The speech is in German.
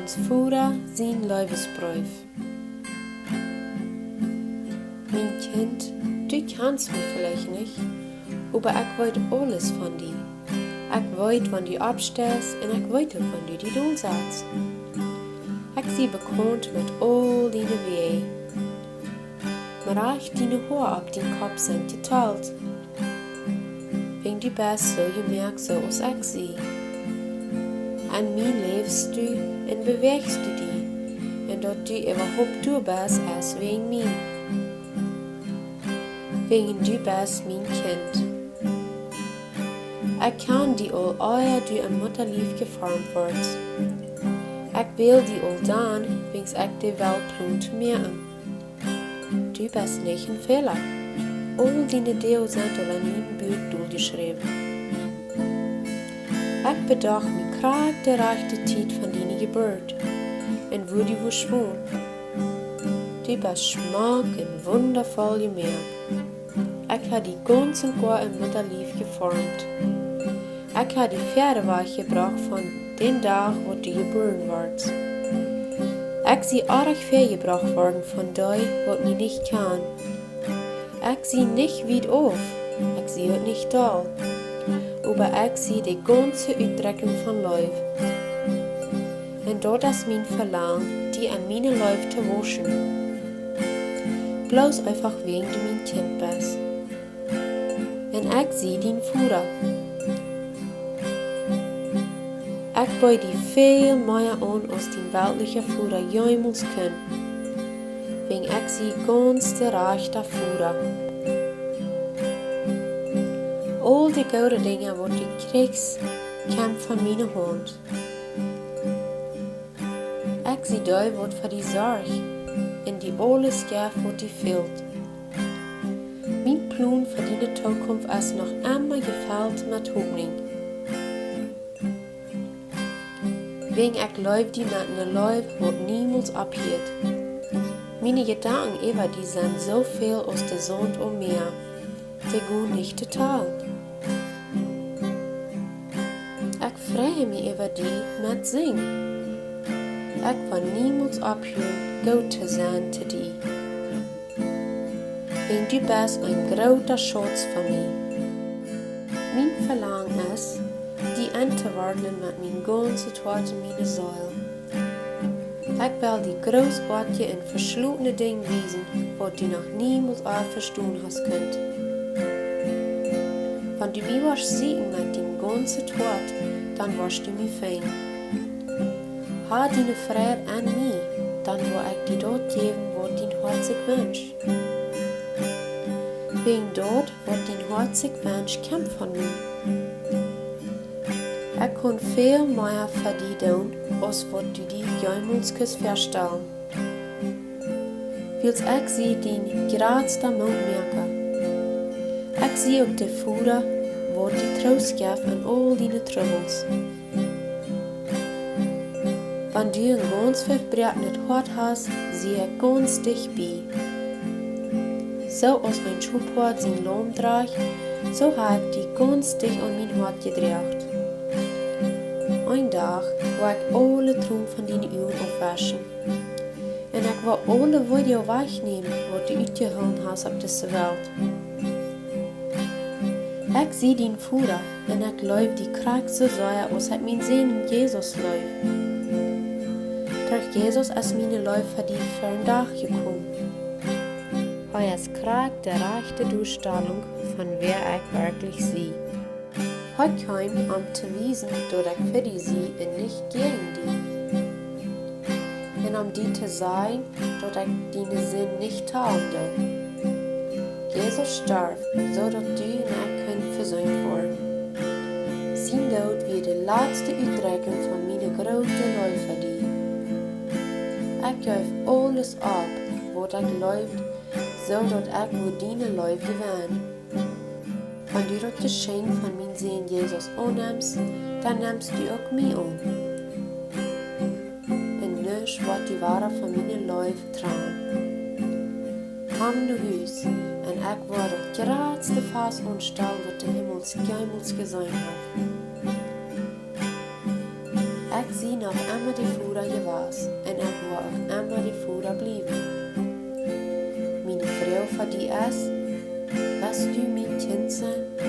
Ons Voda, sien Leewest Breef. Mein Kind, du kennst mich vielleicht nicht, aber ich weet alles von dir. Ich weet, wann du abstehst und ich weet auch, wann du die Doel setzt. Ich sie bekannt mit all deine Wehen. Maar als deine Haare auf den Kopf sind geteilt, wenn du bist so gemerkt so als ich sie. An mir lebst du und bewegst du dich, und dort du überhaupt du bist, als wegen mir. Wegen du bist mein Kind. Ich kann die all euer du im Mutterlief geformt wirst. Ich will die all dann, wings ich die Welt plant merken. Du bist nicht ein Fehler. All deine Dinge sind al in mein Buch durchgeschrieben. Ich bedacht mich gerade der rechte Zeit von deiner Geburt und wo du wohnst. Du bist schmack und wundervoll gemerkt. Ich habe die ganze Jahr im Mutterlief geformt. Ich habe die Pferdeweg gebracht von dem Tag, wo du geboren wurdest. Ich sie arg viel gebracht worden von dir, was mich nicht kann. Ich sie nicht weit auf, ich sie auch nicht da. Aber ich sie die ganze Ausdrückung von Leib. Und dort ist mein Verlangen, die an meine Leib zu waschen. Bloß einfach wegen du mein Kind bist. Und ich sie dein Vater. Ich bei die viel mehr an als den weltlichen Vater jemals können. Wegen ich sie ganz der rechte Vater. All die gute Dinge, die du kriegst, kommen von meiner Hand. Ich sie da, was für die Sorge, und die alles gibt, was dir fehlt. Mein Plan für deine Zukunft ist noch immer gefällt mit Hoffnung. Wegen ich läuft die mit einer Leib, was niemals abhielt. Meine Gedanken über die sind so viel aus der Sonne und mir, die gehen nicht total. Ich freue mich über die mit Singen. Ich will niemals abhören, gut zu sein zu dir. Wegen du bist ein großer Schatz für mich. Mein Verlangen ist, die anzuwarten mit meinem ganzen Tod in meiner Seele. Ich will die großartige und verschlutene Dinge wiesen, die du noch niemals verstehen hast könnt. Wenn du mich wirst sehen mit deinem ganzen Tod, dann wirst du mich fein. Ha deine Freude an mich, dann will ich dir dort geben, wo dein Herz sich wünscht. Wegen dort, wo dein Herz sich wünscht, kommt von mir. Ich kann viel mehr für dich tun, als was du dir jemals verstehen. Weil ich sie den geradsten Mund merke. Ich sehe auch die Vater, wo die Trost gibt an all deine Troubles. Wenn du ein ganz verbreitetes Hart hast, sehe ich ganz dich bei. So als mein Schubhart sein Lohn trägt, so habe ich die ganz dicht an mein Hart gedreht. Ein Tag will ich alle Träume von deinen Augen aufwaschen. Und ich will alle Video wegnehmen, die du ausgehauen hast auf dieser Welt. Ich sehe deinen Vater und ich glaube die Kraft so sehr, als ich mein Sehen in Jesus läuft. Durch Jesus ist meine Leib für die für einen Tag gekommen. Er ist Kraft der rechte Darstellung von wer ich wirklich sehe. Heute kam, zu wiesen, dass ich für die sie und nicht gegen die. Und die zu sagen, dass ich deine Sinn nicht teilen will. Jesus starb, so dass du und ich können versöhnt werden. Sein Tod wie die letzte Ausdrückung von meiner großen Liebe für dich. Ich gebe alles ab, was ich läuft, so dass ich nur deine Liebe gewinne. Wenn du das Geschenk von meinem Sehen Jesus annimmst, dann nimmst du auch mich an. Und nichts wird die Ware von meiner Liebe tragen. Komm nach Haus, und ich werde das geradste Fass anstellen, was der Himmel jemals gesehen hat. Ek zie nog immer die Vader gewas en ek wil ook immer die Vader blijven. Meine Frau voor die is, was du mein Kind sein?